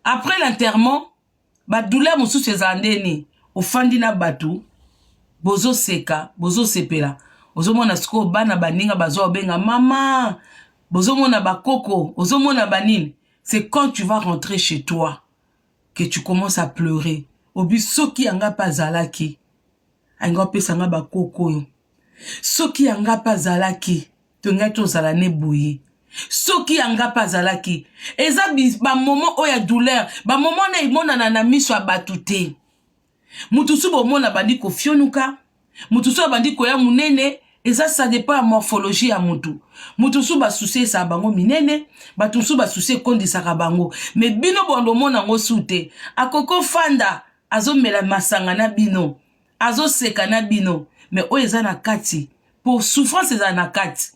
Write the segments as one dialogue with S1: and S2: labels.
S1: Après l'enterrement, douleur mosusu ces ndeni ofandi na batu bozo seka bozo sepela bozo mona siko bana baninga bazo benga mama bozo mona bakoko bozo mona banini. C'est quand tu vas rentrer chez toi que tu commences à pleurer. Obi soki anga pazalaki anga pesanga bakoko yo soki anga pazalaki tonga tozala ne boye soki anga pazalaki eza ba moment oya douleur ba moment na imonana na miso ya batu te mutusu bomona bandi kofionuka mutusu bandi koya munene eza ça dépend ya morphologie ya mutu mutusu basouci sa bango minene batusu basouci kondisaka bango mais bino bondo mona ngo sute akoko fanda azomela masanga na bino azoseka na bino mais oyo eza na kati pour souffrance eza na kati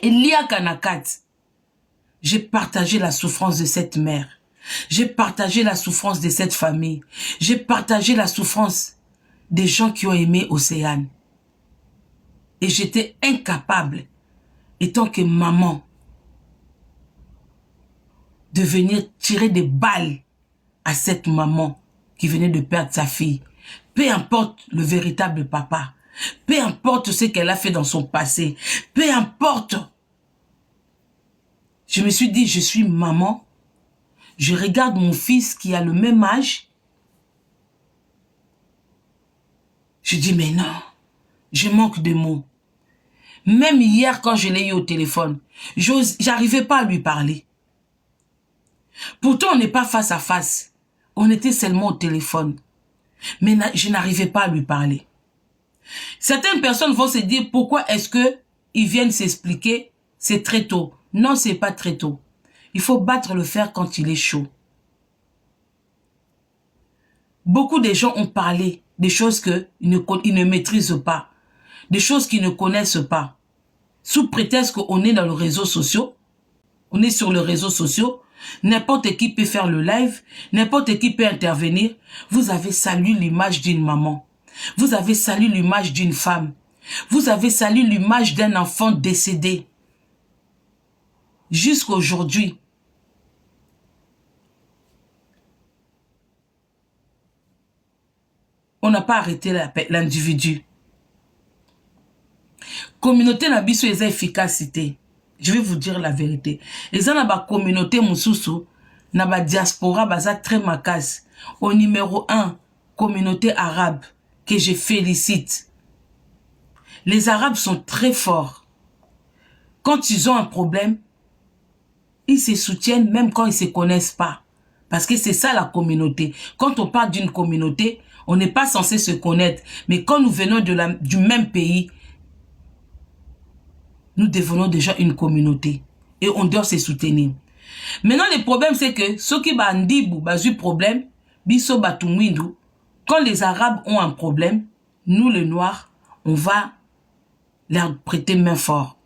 S1: eliaka na kati. J'ai partagé la souffrance de cette mère. J'ai partagé la souffrance de cette famille. J'ai partagé la souffrance des gens qui ont aimé Océane. Et j'étais incapable, étant que maman, de venir tirer des balles à cette maman qui venait de perdre sa fille. Peu importe le véritable papa, peu importe ce qu'elle a fait dans son passé, peu importe. Je me suis dit, je suis maman, je regarde mon fils qui a le même âge. Je dis, mais non, je manque de mots. Même hier, quand je l'ai eu au téléphone, j'arrivais pas à lui parler. Pourtant, on n'est pas face à face. On était seulement au téléphone. Mais je n'arrivais pas à lui parler. Certaines personnes vont se dire, pourquoi est-ce qu'ils viennent s'expliquer? C'est très tôt. Non, c'est pas très tôt. Il faut battre le fer quand il est chaud. Beaucoup de gens ont parlé des choses qu'ils ne maîtrisent pas. Des choses qu'ils ne connaissent pas. Sous prétexte qu'on est dans les réseaux sociaux. On est sur les réseaux sociaux. N'importe qui peut faire le live. N'importe qui peut intervenir. Vous avez salué l'image d'une maman. Vous avez salué l'image d'une femme. Vous avez salué l'image d'un enfant décédé. Jusqu'aujourd'hui. On n'a pas arrêté l'individu. Communauté na biso eza efficacité. Je vais vous dire la vérité. Eza na ba communauté mususu, na ba diaspora baza très makasi. Au numéro 1, communauté arabe, que je félicite. Les Arabes sont très forts. Quand ils ont un problème, ils se soutiennent même quand ils ne se connaissent pas. Parce que c'est ça la communauté. Quand on parle d'une communauté, on n'est pas censé se connaître. Mais quand nous venons du même pays, nous devenons déjà une communauté. Et on doit se soutenir. Maintenant, le problème, c'est que ceux qui bandibou, basu problème, biso batumwindu, quand les Arabes ont un problème, nous, les Noirs, on va leur prêter main forte.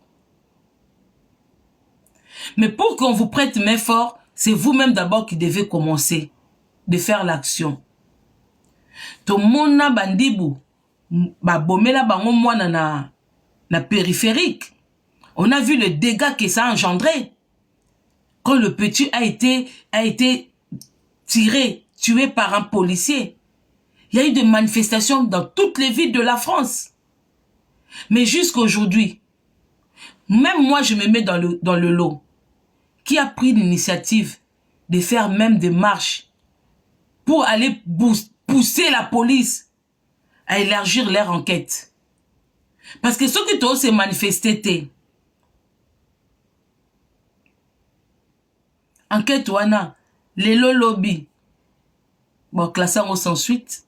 S1: Mais pour qu'on vous prête main forte, c'est vous-même d'abord qui devez commencer de faire l'action. To mona bandibu, ba bomela bango mwana na périphérique. On a vu le dégât que ça a engendré. Quand le petit a été tiré, tué par un policier. Il y a eu des manifestations dans toutes les villes de la France. Mais jusqu'aujourd'hui, même moi je me mets dans le lot. Qui a pris l'initiative de faire même des marches pour aller pousser la police à élargir leur enquête. Parce que ceux qui t'ont se manifesté, enquête wana, les lobby, bon, classant sans suite.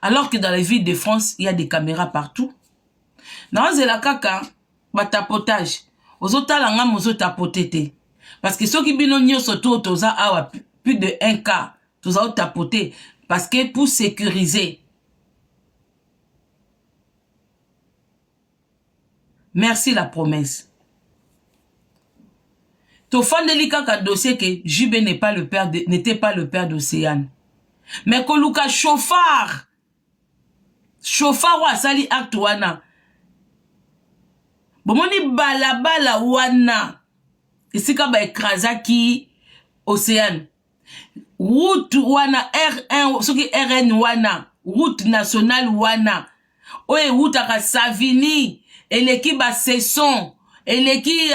S1: Alors que dans les villes de France, il y a des caméras partout. Dans la kaka, tapotage. Aux autres langues, aux autres tapoter. Parce que ceux qui binonio surtout toza awa plus de 1 cas, toza tapoter. Parce que pour sécuriser. Merci la promesse. Tofandeli kaka dossier que Jubé n'était pas le père d'Océane. Mais Koluka chauffard wa sali acte wana. Bomoni balabala wana. Esika ba ekrasaki Océane. Route wana R1, ce qui RN wana, route nationale wana. Oye route à Savini, et l'équipe à Cesson, et l'équipe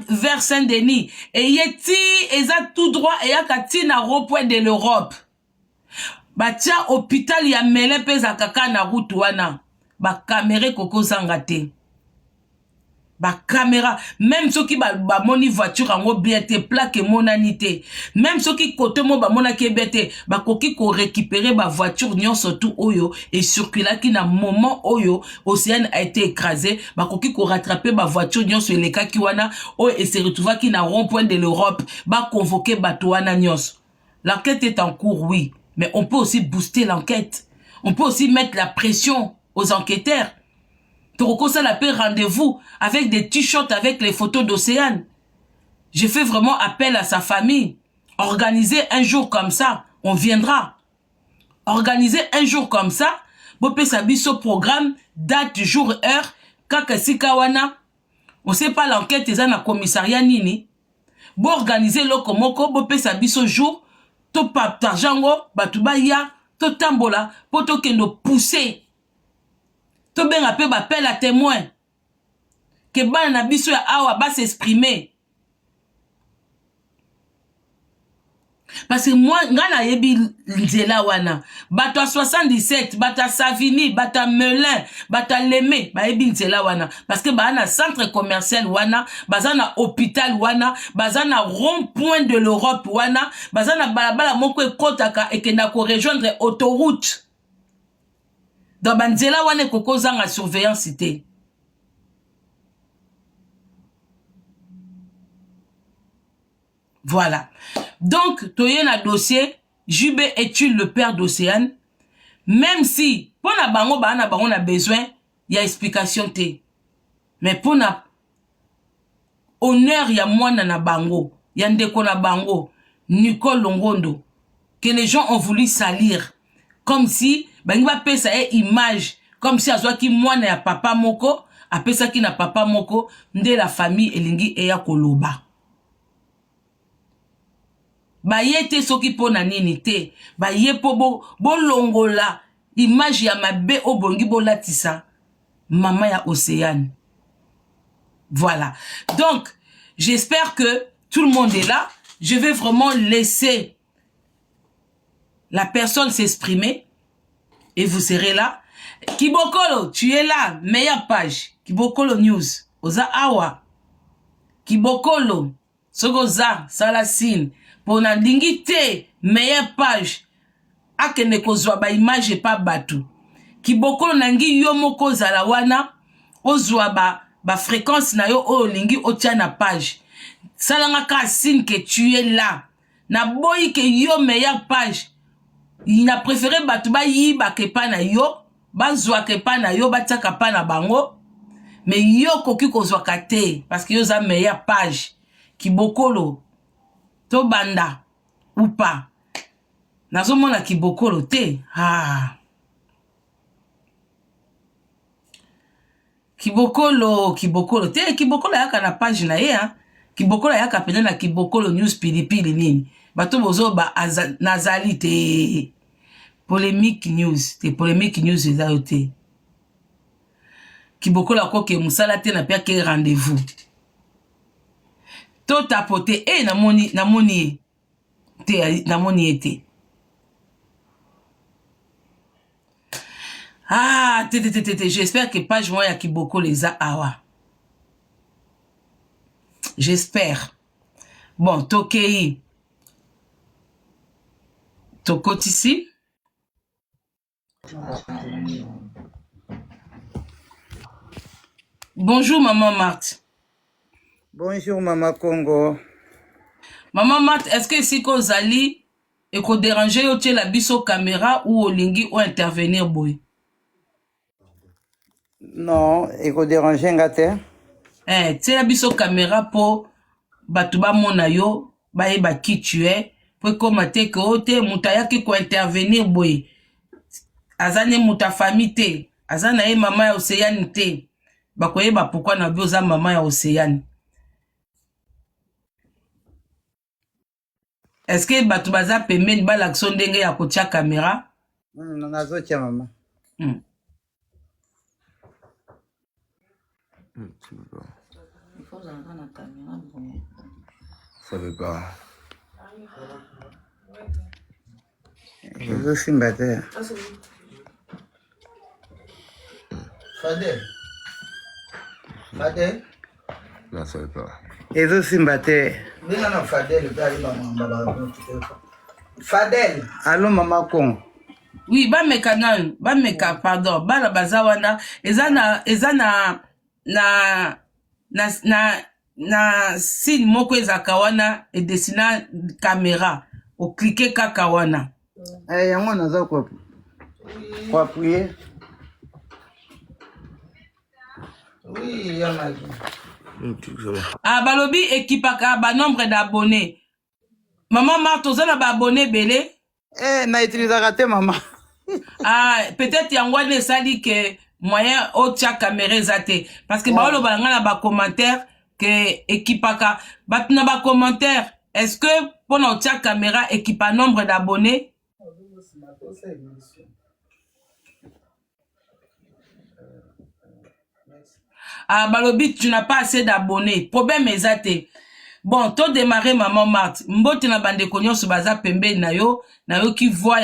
S1: vers Saint-Denis. Et yeti, et ça tout droit, et y'a katina repoint de l'Europe. Batia hôpital ya mele pesa kaka na route wana. Ba caméra koko zangate. Ba caméra, même ceux qui ba moni voiture en biete plaque monanité. Même ceux qui côté mo ba mona ke biete, ba koki ko récupérer ba voiture nyon surtout oyo et circuler qui na moment oyo Océane a été écrasé, ba koki ko rattraper ba voiture nyon sur les cas qui wana o et se retrouver qui na rond-point de l'Europe, ba convoquer bato wana nyos. L'enquête est en cours, oui, mais on peut aussi booster l'enquête. On peut aussi mettre la pression aux enquêteurs. Toroko ça la paix rendez-vous avec des t-shirts avec les photos d'Océane. Je fais vraiment appel à sa famille. Organiser un jour comme ça, on viendra. Organiser un jour comme ça, bopé sabiso programme, date, jour, heure, kakasi kawana. On sait pas l'enquête est dans le commissariat nini. Bo organiser le komoko, bopé sabiso jour, to partageango, batuba ya, to tambola, poto kendo pousser. To ben appel appel à témoin. Que ban na biso ya awa ba s'exprimer. Parce que moi, ngana yebi nzela wana. Bata 77, bata Savini, bata Melun, bata Lemé, ba yebi nzela wana. Parce que ba na centre commercial wana, baza na hôpital wana, baza na rond-point de l'Europe wana, baza na balabala moko ekotaka ekenda ko rejoindre autoroute. Dans banzela wane koko zanga surveillance cité. Voilà. Donc, toyen a dossier, Jubé est-il le père d'Océane? Même si, pour na bango, on a besoin, il y a explication té. Mais pour na honneur, il y a moi na bango, il y a ndeko na bango, Nicole Longondo, que les gens ont voulu salir. Comme si, il va payer sa image, comme si à soi qui moi na papa moko, a payer ça qui na papa moko, de la famille elingi eya koloba. Ba yete soki po na nini te, ba ye po bo longola, image ya mabe obongi bo latisa, maman ya Océane. Voilà. Donc, j'espère que tout le monde est là. Je vais vraiment laisser la personne s'exprimer et vous serez là. Kibokolo, tu es là, meilleure page. Kibokolo News, Oza Awa. Kibokolo, Sogoza, Salasine, pour na lingite, meilleure page. Akene kozwa ba image et pas batu. Kibokolo nangi yomoko zalawana, ozwa ba fréquence na yo o lingi otia na page. Salanga ka signe que tu es là. Na boyi que yo meilleure page. Il a préféré batuba yi ba kepa na yo, ba zwa kepa na yo, ba tsaka pa na bango. Mais yo koki kozwa kate parce que yo za meilleure page. Kibokolo to banda ou pas. Nazo mona kibokolo te. Ah. Kibokolo te, kibokolo yaka na page na ye, hein. Kibokolo yaka pena na kibokolo news pilipili nini. Bato bozo ba nazali te. Polémique news, te polémique news eza te. Kibokolo akoke musala te na pia ke rendez-vous. To tapote namoni te. Ah, j'espère que page moi ya Kiboko les a awa. J'espère. Bon, Tokei. Tokot ici. Bonjour, maman Marthe.
S2: Bonjour, maman Congo.
S1: Maman Marthe, est-ce que si qu'on zali et qu'on dérange au la biso caméra ou au lingi ou intervenir boy?
S2: Non, et qu'on dérange un gâteau.
S1: Tu la biso caméra pour batuba mona yo, ba qui tu es, pour commenter que ote mutaya qui ko intervenir boy. Azane muta famille te, azana e maman ya Océane te. Ba koyeba pourquoi na bioza maman ya Océane. est-ce que bato baza pembeni balakisa ndenge ya kotia caméra?
S2: Nazotia maman.
S1: Il faut entrer la caméra.
S3: Ça veut pas.
S2: Ezosimba te.
S3: Fadel. Fadel. Non, ça veut pas.
S2: Ezosimba te.
S3: Fadel.
S2: Allô maman Congo.
S1: Oui, bameka nanu, bameka pardon, bana baza wana eza na signe moko ezaka wana edesina caméra oklike kaka wana.
S2: Yango naza ko appuyer.
S3: Oui, Yamagi.
S1: Balobi ekipaka ba nombre d'abonnés. Maman Marthe ozana ba abonnés belé?
S2: Na utilisaka te maman.
S1: Peut-être yango wana esali ke moyen otia caméra eza te parce que baoloba nga na ba commentaire que ekipaka bato na ba commentaire est-ce que pona otia caméra ekipa nombre d'abonnés? Balobi tu n'as pas assez d'abonnés, problème ezate. Bon, to démarrer maman Marthe, mbote na bande nyonso baza pembeni na yo ki voit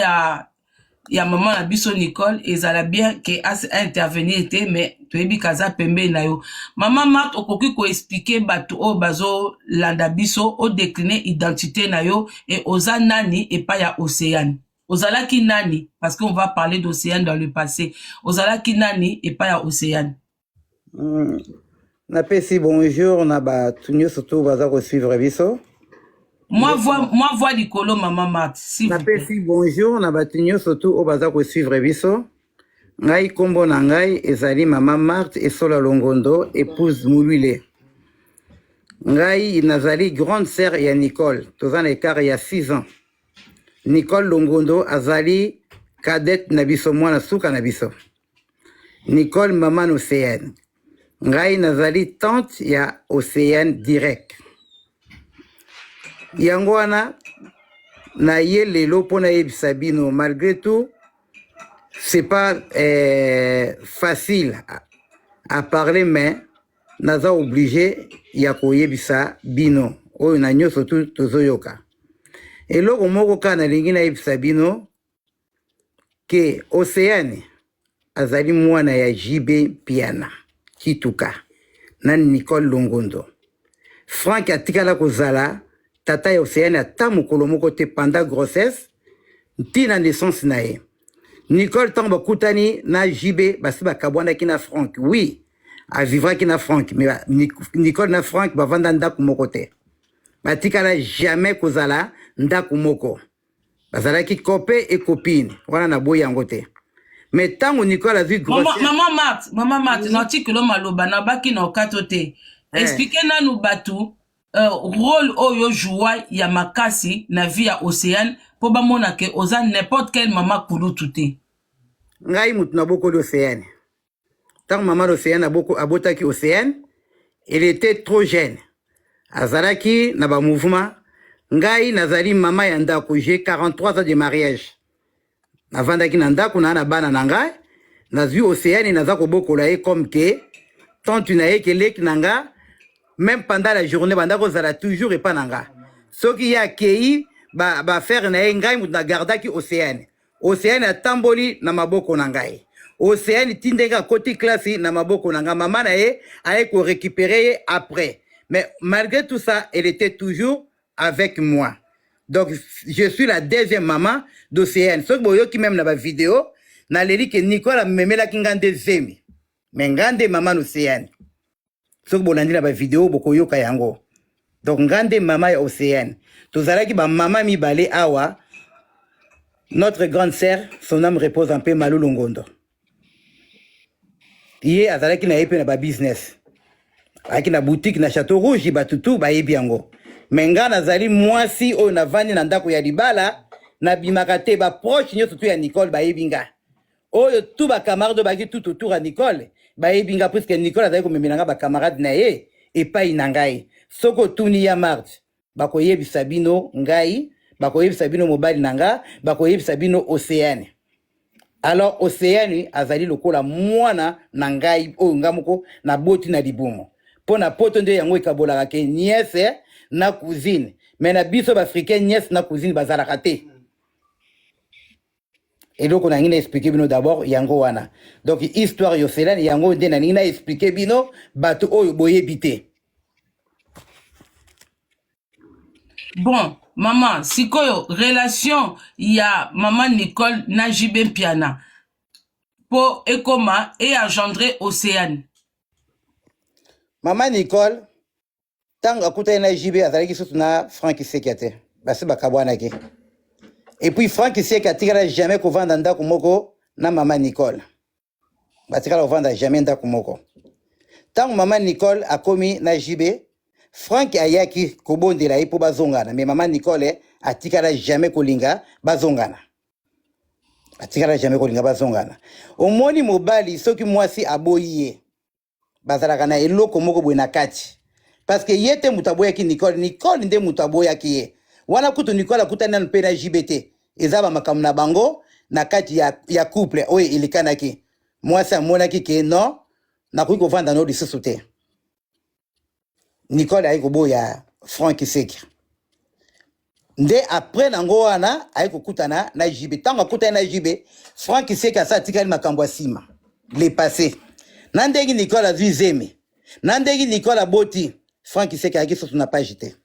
S1: ya maman na biso Nicole ezala bien que intervenir te mais toyebi kaza pembeni na yo. Maman Marthe okoki ko expliquer bato o bazo landa biso o décliner identité na yo et oza nani et pas ya Océane. Ozalaki nani parce qu'on va parler d'Océane dans le passé. Ozalaki nani et pas ya Océane.
S2: Napesi bonjour na ba tunyo surtout baza ko suivre biso.
S1: Moi vois likolo maman Marthe. Si
S2: Napesi bonjour na ba tunyo surtout o baza ko suivre biso. Ngai kombo na ngai ezali maman Marthe Esola Longondo épouse Muluile. Ngai nazali grande sœur ya Nicole, tozana écart ya 6 ans. Nicole Longondo azali cadette na biso mwana suka na biso. Nicole maman Océane. Ngai nazali tante ya Océane direct. Yango wana na ye lelo pona yebisa bino malgré tout c'est pas facile à parler mais naza obligé ya koyebisa bino oyo na nyonso tozoyoka. Eloko moko kaka nalingi nayebisa bino ke Océane azali mwana ya JB Piana Kituka na Nicole Longondo. Frank atikala kozala tata ya Océane ata mokolo moko te pendant grossesse ntina naissance na ye. Nicole tant bakutani na JB basi bakabwanaki na Frank. Oui, avivaki na Frank mais Nicole na Frank bavanda ndako moko te. Batikala jamais kozala ndako moko. Bazalaki copain et copine. Wana na boya yango te. Mais tango Nicole a vu grossesse.
S1: Maman Marthe, n'article maloba na baki na okatote. Expliquez na nous batu rôle oyo joua ya makasi na vie ya Océane po ba mona ke oza n'importe quelle maman kulu tuté.
S2: Ngai mutu na boko d'Océane. Tango maman d'Océane abotaki Océane, elle était trop jeune. Azalaki na ba mouvement. Ngai nazali maman ya ndako, j'ai 43 ans de mariage. Navandaki na ndako na bana na ngai, nazwi Océane naza kobokola ye comme que tante na ye keleki na nga même pendant la journée bandako zala toujours et pas na nga. Soki ya kei ba faire na ye ngai mutu na gardaki Océane. Océane atamboli na maboko na ngai. Océane tindenga côté classe na maboko na nga. Maman na ye aye ko récupérer après. Mais malgré tout ça, elle était toujours avec moi. Donc, je suis la deuxième maman d'Océane. Ce que même dans la vidéo, na leli que Nicole a memela kingande zemi. Mais ngande maman d'Océane. Ce que bolandi dans la vidéo, boko yoka yango. Donc, ngande maman d'Océane. Tozala ki ba maman mi balé awa. Notre grande sœur, son âme repose en paix, Malou Longondo. Yé azala ki na yepe na ba business. Aki na boutique na Château Rouge, batutu ba yebi yango. Menga nazali mwasi oyo na vandi na ndako ya libala na bimakate ba proche nyoto tu ya Nicole ba yebinga. Oyo tu ba camarade ba ki tout autour à Nicole ba yebinga puisque Nicole azali ko memelanga ba camarade na ye et pas inangai. Soko tuni ya Marthe ba ko yebisa bino ngai bakoyebisa bino mobali nanga bakoyebisa bino Océane. Alors Océane azali lokola mwana na ngai oyo nga moko na boti na libumo pona poto nde yango ekabolaka ke nièce na cousine mais na biso bafricain nièce na cousine bazalaka te. Et donc on a expliqué bino d'abord yango wana. Donc histoire yo Océane yango nde na nina expliqué bino bato oyo boyebite.
S1: Bon, maman, sikoyo relation ya maman Nicole na JB Mpiana po ekoma et engendrer Océane.
S2: Maman Nicole tant akuta na JB azalaki surtout na Frank Sekate basi bakabwana ke. Et puis Frank Sekate n'a jamais kovanda ndako moko na maman Nicole. Batikala kovanda jamais ndako moko. Tant maman Nicole a commis na JB Frank ayaki kobondela ipo bazongana mais maman Nicole atikala jamais kolinga bazongana. Atikala jamais kolinga bazongana. Omoni mobali soki mwasi aboyiye bazalaka na eloko moko boye na kati. Parce que yete mutaboyaki Nicole nde mutaboyaki ye. Wana kutu Nicole akutana mpe na JBT. Ezaba makamu na bango na kati ya couple oye ilikanaki. Mwasi amonaki ke non nakoki kovanda no lisusu te. Nicole ayi koboya Frank Seki. Nde après nango wana ayi kokutana na JB. Tango akutana na JB, Frank Seki asa tikali makambo asima. Le passé. Nandegi Nicole azwi zeme. Nandegi Nicole aboti. Frank Seki ayi sotu na page te.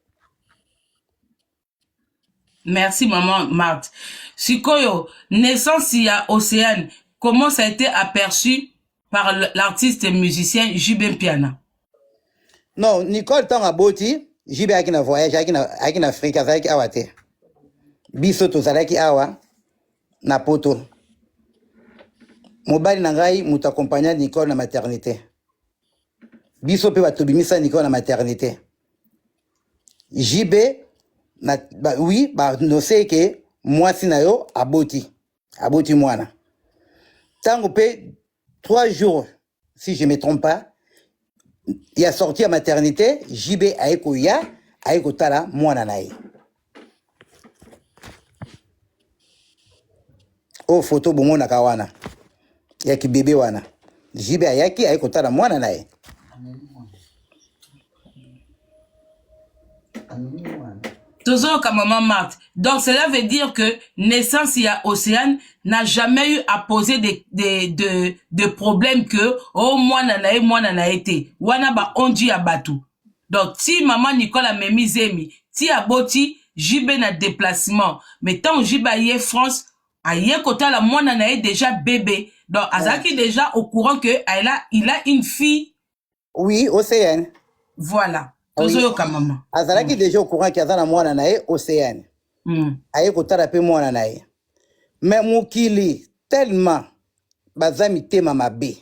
S1: Merci maman Marthe. Sikoyo, naissance ya Océane, comment ça a été aperçu par l'artiste et musicien JB Mpiana?
S2: Non, Nicole tant aboti, JB aki na voyage, aki na Afrique, azalaki awa te. Biso tozalaki awa na poto. Mobali na ngai mutu accompagna Nicole na maternité. Biso pe batobimisa Nicole na maternité. JB oui, no sait que mwasi na yo aboti mwana. Tango pe 3 jours, si je ne me trompe pas, il a sorti à maternité, JB aeko tala mwana na ye. O photo bomona kawana. Yaki bébé wana. JB ayaki aeko tala mwana na ye.
S1: Tozoka maman Marthe. Donc cela veut dire que naissance ya Océane n'a jamais eu à poser de problèmes que oh moi nana été. Wana ba onji ya batu. Donc si maman Nicole a memi zemi, ti aboti JB na déplacement. Mais tant JB aye France, aye kota la moi nana déjà bébé. Donc Azaki déjà au courant que il a une fille.
S2: Oui, Océane.
S1: Voilà. Tozoka maman.
S2: Azalaki déjà au courant qu'il y a na mwana na ye Océane. Aye kotala pe mwana na ye. Mais mukili tellement bazami tema mabe.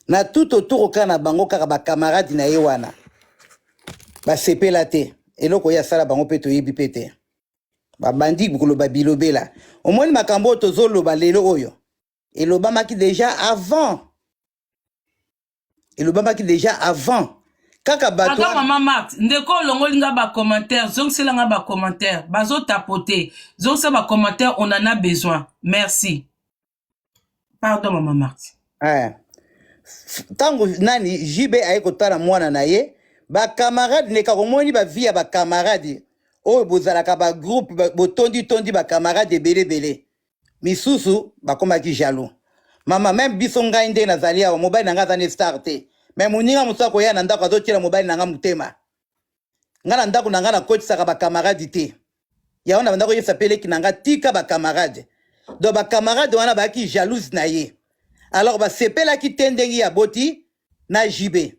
S2: Na tout autour okana bango kaka ba camarade na ye wana. Ba sepela te. Eloko ya sala bango pe toyebi pete. Ba bandi bukolo ba bilobela. Omoni makambo tozolo ba lelo oyo. Elobamaki déjà avant. Kaka bato
S1: Pardon maman Marthe, ndeko longolinga ba commentaire, zongselanga ba commentaire, bazo tapoter, zongse ba commentaire, on en a besoin. Merci. Pardon maman Marthe.
S2: Tango nani JB ayeko tala mwana na ye, ba camarade ne komoni ba via ba camarade. O bozalaka ba groupe bo tondi ba camarade belé. Misusu ba komaki jaloux. Mama même biso ngai nde nazali awa mobile nanga zane starté. Mais moninga musako ya nandako azotira mobile nanga mutema. Ngana ndako nanga na coach saka ba camarade te. Ya ona ndako yesa peleki nanga tika ba camarade. Do ba camarade wana ba ki jalouse na ye. Alors ba sepela ki tendengi ya boti na JB.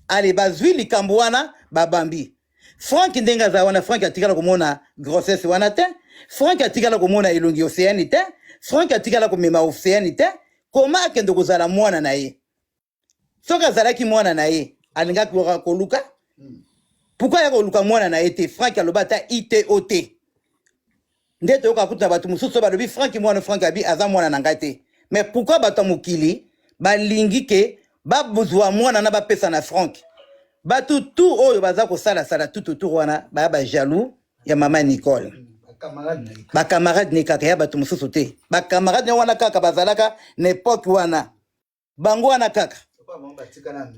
S2: Ale bazwi likambo wana ba bambi. Frank ndenga za wana Frank atikala komona grossesse wana te. Frank atikala komona elongi Océane te. Frank atikala komema Océane te. Koma akende kozala mwana na ye. Soka zalaki mwana na ye, alinga koluka. Pourquoi ya koluka mwana na ye te? Frank alobata ITOT. Ndete yoka kuta batu mususu balobi Frank mwana Frank abi aza mwana na ngai te. Mais pourquoi batu mukili balingi ke babuzwa mwana na bapesa na Frank? Batu tout oyo baza ko sala tout autour wana ba jaloux ya maman Nicole. Camarade ne kaka ya bato mususu te. Ba camarade ne wana kaka bazalaka n'époque wana. Bango wana kaka.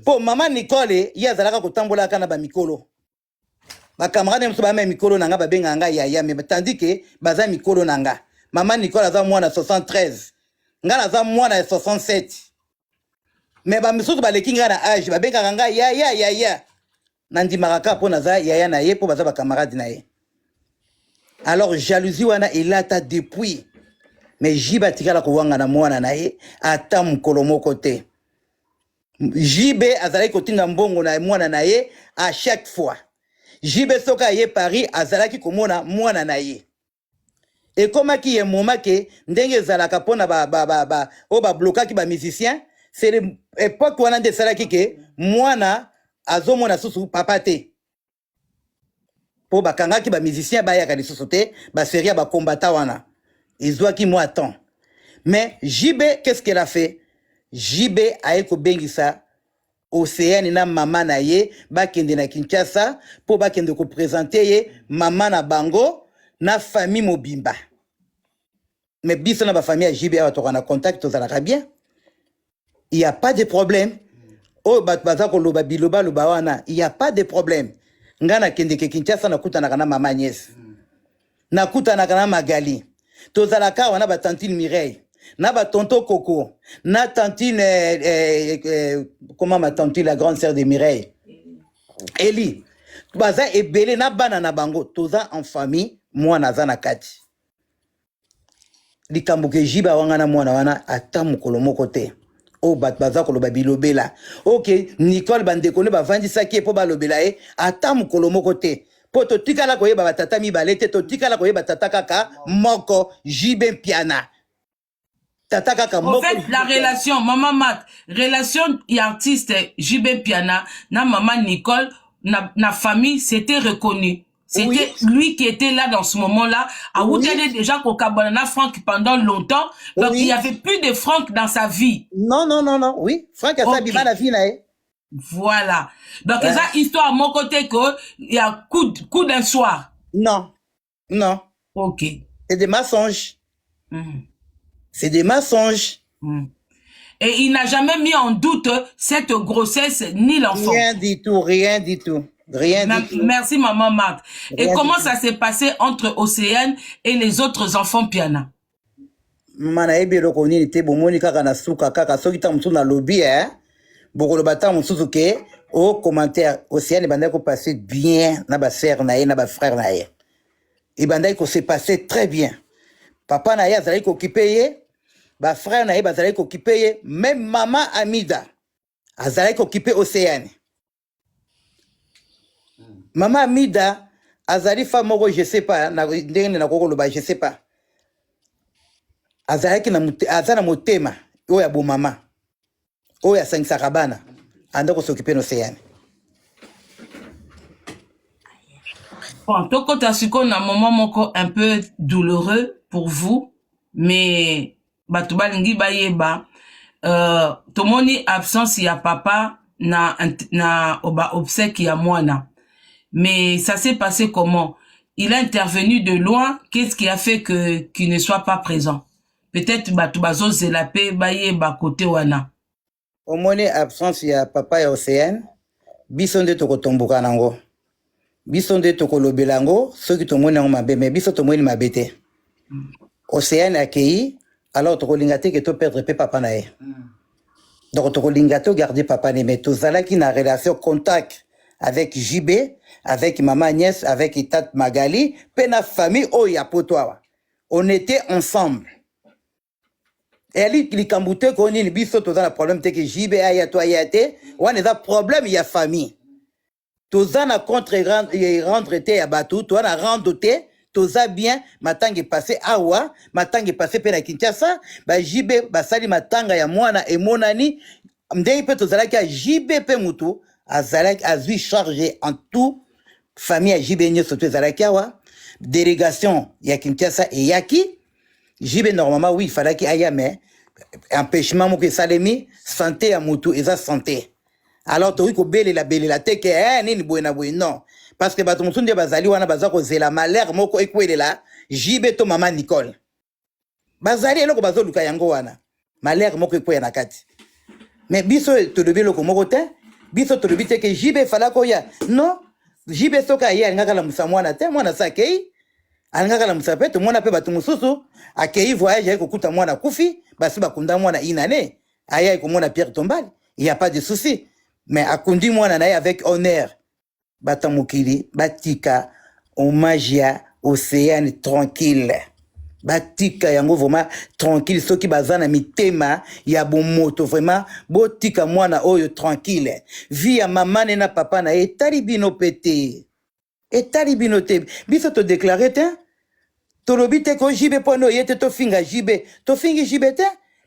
S2: Po mama Nicole ya zalaka kotambola kana ba mikolo. Ba camarade mususu ba mikolo nanga ba benga nga yaya mais tandis que baza mikolo nanga. Mama Nicole aza mwana 73. Nga aza mwana 67. Mais ba misusu ba leki nga na âge ba benga nga yaya. Nandi maraka po naza yaya na ye po baza ba camarade na ye. Alors jalousie wana elata depuis. Mais jiba tikala ko wanga na mwana na ye ata mukolo moko te. Jibe azalaki kotinga mbongo na mwana na ye à chaque fois. Jibe soka ye Paris azalaki komona mwana na ye. Et comme qui est moment que ndenge zalaka pona ba blokaki ba musicien, c'est l'époque wana de salaki ke mwana azomona susu papa te. Po bakangaki ba musicien ba yaka lisusu te, ba série ba combattant wana. Izwaki moi temps. Mais JB qu'est-ce qu'elle a fait? JB a ko bengisa Océane na mama na ye ba kende na Kinshasa po ba kende ko présenter ye mama na bango na famille mobimba. Mais biso na ba famille à JB a to na contact to zalaka bien. Il y a pas de problème. Oh baza ko loba biloba loba wana, il y a pas de problème. Ngana kende ke Kinshasa na kuta na kana mama Agnès. Na kuta na kana Magali. To zalaka wana ba tantine Mireille. Na ba tonto Coco. Na tantine comment ma tante la grande sœur de Mireille. Eli. Baza ebele na bana na bango. Toza en famille, moi naza na kati. Likambo ke jiba wanga na mwana wana ata mukolo moko te. O bat baza ko loba bilobela. OK, Nicole bandekone ba vandisa ki po ba lobela e ata mukolo moko te. Po to tikala ko yeba batata mibale te to tikala ko yeba tata kaka moko jibe piana. Tata kaka moko.
S1: En fait, la relation maman Mat, relation et artiste JB Piana na maman Nicole na famille c'était reconnu. C'était lui qui était là dans ce moment-là. À Oudjane déjà qu'au Kabana Franck pendant longtemps. Donc il n'y avait plus de Franck dans sa vie.
S2: Non. Oui, Franck a sa bima la vie là.
S1: Voilà. Donc ça histoire à mon côté que il y a coup d'un soir.
S2: Non.
S1: OK.
S2: C'est des mensonges. C'est des mensonges.
S1: Et il n'a jamais mis en doute cette grossesse ni l'enfant.
S2: Rien du tout.
S1: Merci maman Marthe. Et comment ça s'est passé entre Océane et les autres enfants Piana?
S2: Mana ebelo ko nini te bomoni kaka na suka kaka soki ta musu na lobby bokolo bata musu ke au commentaire Océane banda ko passer bien na ba sœur na ye na ba frère na ye. Et banda ko se passer très bien. Papa na ye azali ko occupé ba frère na ye bazali ko occupé même maman Amida azali ko occupé Océane. Maman Amida azali femme moko je sais pas na ndenge na kokolo ba je sais pas. Azali na azana motema oya bo mama. Oya sangisaka bana anda ko s'occuper Océane.
S1: Bon, toko tasiko na moment moko un peu douloureux pour vous, mais batu balingi bayeba tomoni absence ya papa na oba obsèque ya mwana. Mais ça s'est passé comment? Il a intervenu de loin. Qu'est-ce qui a fait qu'il ne soit pas présent? Peut-être batu bazo zelape bayeba côté wana.
S2: Omoni absence ya papa ya Océane, biso nde toko tomboka nango. Biso nde toko lobelango, soki tomoni nango mabe, mais biso tomoni mabe te. Océane accueilli, alors toko lingate que to perdre pe papa na ye. Donc toko lingate garder papa ne, mais tozala ki na relation contact avec JB, avec maman Agnès, avec Itat Magali, pe na famille oya potoa. On était ensemble. Et ali likambute ko ni biso tozala problème te que JB aya to ayate, on a problème il y a famille. Tozana contre rendre te ya batu, to na rendre te, toza bien, matangi passé awa, matangi passé pe na Kinshasa, ba JB basali matanga ya mwana e monani, ndenge pe tozala ki JB pe mutu, azalaki azui chargé en tout famille ya JB nyoso to ezalaki awa, délégation ya Kinshasa et yaki, JB normalement oui, il fallait qu'il aille mais empêchement moko esalemi, santé ya mutu eza santé. Alors tu ko bele la te que nini boye na boye non. parce que bato mususu nde bazali wana baza kozela malheur moko ekwelela jibe to mama Nicole bazali eloko bazoluka yango wana malheur moko ekweya na kati mais biso tolobi eloko moko te biso tolobi te ke jibe fala koya non jibe soka aye alingaka lamusa mwana te mwana sa akei alingaka lamusa pe tomona pe bato mususu akei voyage aye kokuta mwana kufi basi bakunda mwana inane aye komona Pierre Tombali il y a pas de souci mais akundi mwana na ye avec honneur bata mokili batika omagia Océane tranquille batika yango vraiment tranquille soki bazana mitema ya bomoto vraiment botika mwana oyo tranquille vie ya mama na papa na etali bino pete etali bino te biso to déclarer te tolobi te ko jibe pono yete to finga jibe to fingi jibe te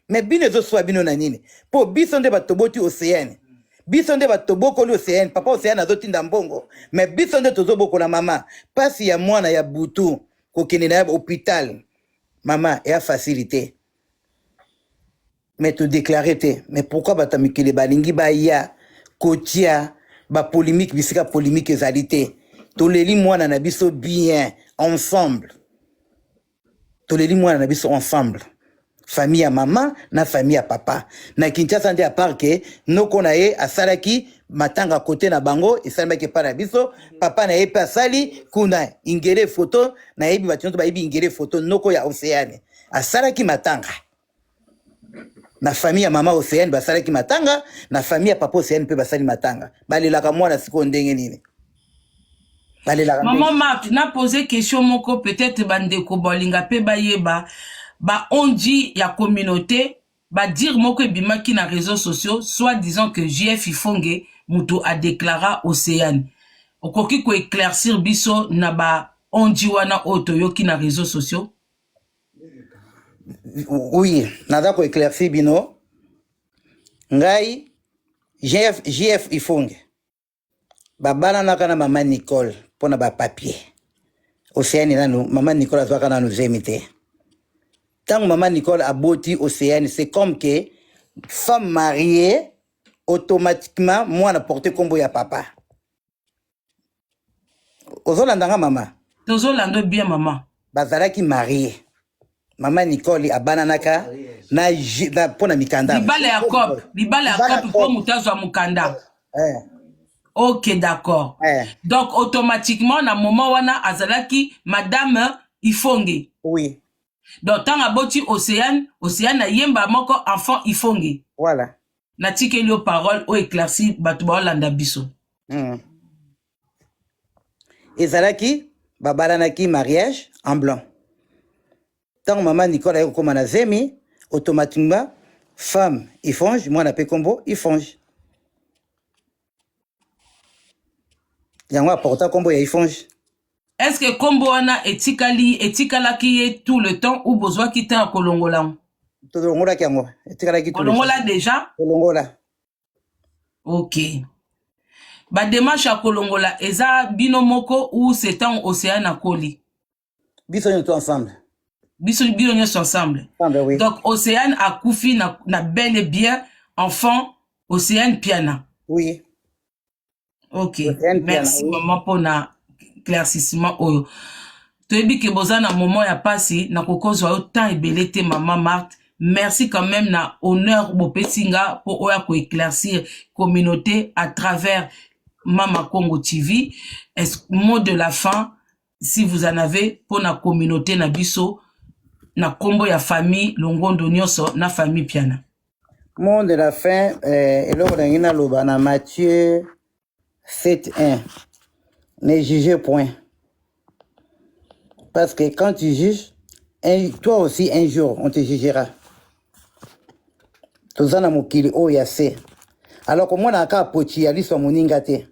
S2: mais bino zo swa bino na nini po biso nde batoboti Océane biso nde batobokoli Océane papa Océane azotinda mbongo mais biso nde tozobokola mama pasi ya mwana ya butu kokende na hôpital maman et à facilité mais tu déclarer te mais pourquoi batamikele balingi baya kotia ba polémique bisika polémique ezalité toleli mwana na biso bien ensemble toleli mwana na biso ensemble famille ya maman na famille ya papa na Kinshasa nde à part que noko na ye asalaki matanga côté na bango esalimaki pa na biso papa na ye pe asali kuna ingere photo na yebi batinto ba yebi ingere photo noko ya Océane asalaki matanga na famille ya mama Océane basalaki matanga na famille ya papa Océane pe basali matanga balelaka mwana siko ndenge nini balelaka
S1: maman Marthe na posé question moko peut-être bandeko bolinga pe bayeba ba ondi ya communauté ba dire moko ebimaki na réseaux sociaux soit disant que JF Ifonge mutu a déclaré Océane okoki ko éclaircir biso na ba ondi wana otoyoki na réseaux sociaux.
S2: Oui nada ko éclaircir bino ngai JF Ifonge babana na kana mama Nicole pona ba papier Océane nanu mama Nicole azwaka nanu zemite. Tant maman Nicole a boti Océane, c'est comme que femme mariée, automatiquement, moi, on a porté combo ya papa. Ozolandanga maman.
S1: Tozolando bien maman.
S2: Bazalaki mariée. Maman Nicole a bananaka na pona mikanda.
S1: Libale ya cop pour mutazwa mukanda. Ok, d'accord. Donc automatiquement na moment wana azalaki madame Ifonge.
S2: Oui.
S1: Donc, tant aboti Océane a yemba moko enfant Ifonge.
S2: Voilà.
S1: Na tike lio parole o éclairci batu ba Olanda biso.
S2: Ezalaki babalanaki mariage en blanc. Tant maman Nicole a comme na zemi automatiquement femme Ifonge, moi na pe combo Ifonge. Yango apporta combo ya Ifonge.
S1: Est-ce que combo wana etikalaki tout le temps ou besoin quitter à Kolongola?
S2: Kolongola kiango. Etikalaki tout le temps.
S1: Kolongola déjà?
S2: Kolongola.
S1: Ok. Ba démarche à Kolongola, eza bino moko ou c'est en Océane à Koli?
S2: Biso nyoto ensemble.
S1: Biso bino nyoto ensemble.
S2: Oui.
S1: Donc Océane a koufi na bel et bien enfant Océane Piana.
S2: Oui.
S1: Ok.
S2: Océane
S1: merci
S2: Piana,
S1: maman pour na éclaircissement oyo. Toyebi ke boza na moment ya pasi na kokozwa yo temps ebele te maman Marthe. Merci quand même na honneur bopesinga pour oya ko éclaircir communauté à travers Mama Congo TV. Mot de la fin si vous en avez pour na communauté na biso na kombo ya famille Longondo nyonso na famille Piana.
S2: Mot de la fin eloko na ngina loba na Matthieu 7:1. Ne jugez point. Parce que quand tu juges, toi aussi un jour, on te jugera. Tozana mokili o yase. Alors que moi naka poti ali so moninga te.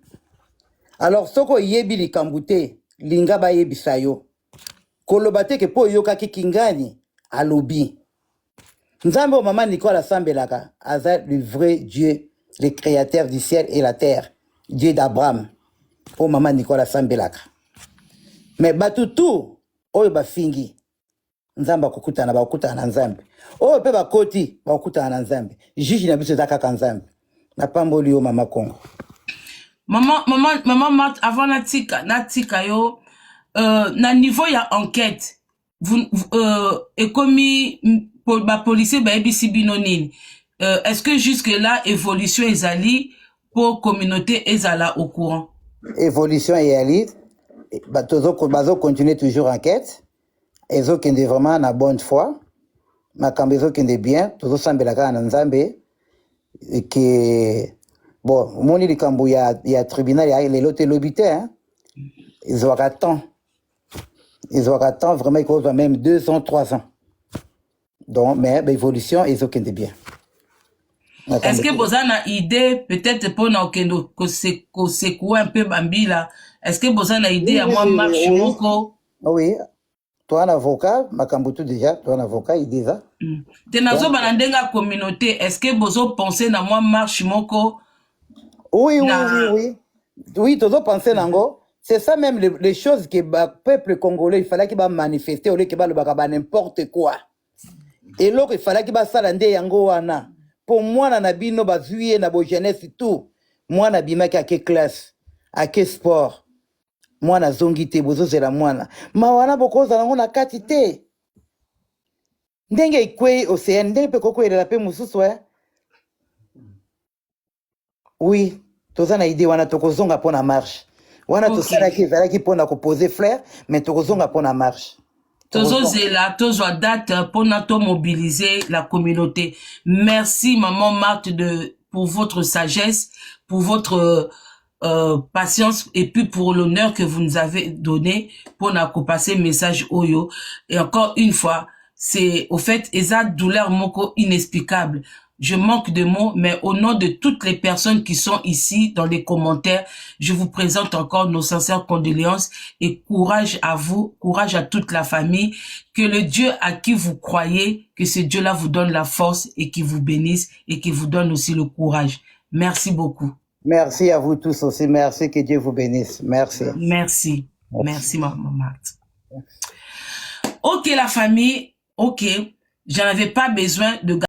S2: Alors soko yebi likambute linga ba yebisa yo. Koloba te ke po yoka kingani alobi. Nzambe o mama Nicole asambelaka aza le vrai Dieu, le créateur du ciel et la terre, Dieu d'Abraham. O mama Nicole asambelaka. Mais batutu oyo bafingi nzambe akukutana bakutana na nzambe. Oyo pe bakoti bakutana na nzambe. Juge na biso zakaka nzambe. Na pamboli yo mama Congo.
S1: Maman Marthe, avant natika yo, na niveau ya enquête, et comme ba policier ba ebisi bino nini, est-ce que jusque là évolution ezali pour communauté ezala au courant?
S2: Évolution ezali, bazo continuer toujours enquête, ezokende vraiment na bonne foi, makambo ezokende bien, tozosambela kaka na Nzambe, et que bon, moni likambo ya tribunal ya lelo te lobite, hein. Ils auront temps. Vraiment, ils causent même 2 ans, 3 ans. Donc, mais l'évolution, ils ont qu'un bien.
S1: Est-ce que vous avez une idée, peut-être pour nous, que c'est quoi un peu Bambila? Est-ce que vous avez une idée à moi, Marc Chimoko?
S2: Oui. Toi, un avocat, Makambutu déjà, toi, un avocat, il dit ça.
S1: Tenazo banandenga communauté, est-ce que vous pensez à moi, Marc Chimoko?
S2: Oui. Oui, tu as pensé nango. C'est ça même les choses que le peuple congolais, il fallait qu'il va manifester, au lieu qu'il va n'importe quoi. Et là, il fallait qu'il va s'alande yango wana. Pour moi, na bino bazuye na bo jeunesse tout. Moi na bimaki à quelle classe, à quel sport. Moi na zongite bozo zela mwana. Ma wana bokoza nango na kati te. Ndenge ikwe océan, ndenge pe koko ela pe mususu eh. Oui, toza na idée wana tokozonga pona marche. Wana tosalaki ezalaki pona poser fleur, mais tokozonga pona marche.
S1: Tozozela, tozwa date pour mobiliser la communauté. Merci maman Marthe pour votre sagesse, pour votre patience et puis pour l'honneur que vous nous avez donné pour nous passer message Oyo. Et encore une fois, c'est au fait esa douleur moko inexplicable. Je manque de mots, mais au nom de toutes les personnes qui sont ici dans les commentaires, je vous présente encore nos sincères condoléances et courage à vous, courage à toute la famille. Que le Dieu à qui vous croyez, que ce Dieu-là vous donne la force et qui vous bénisse et qui vous donne aussi le courage. Merci beaucoup.
S2: Merci à vous tous aussi. Merci, que Dieu vous bénisse. Merci.
S1: Merci. Merci, maman Marthe. Ok, la famille. Ok. J'en avais pas besoin de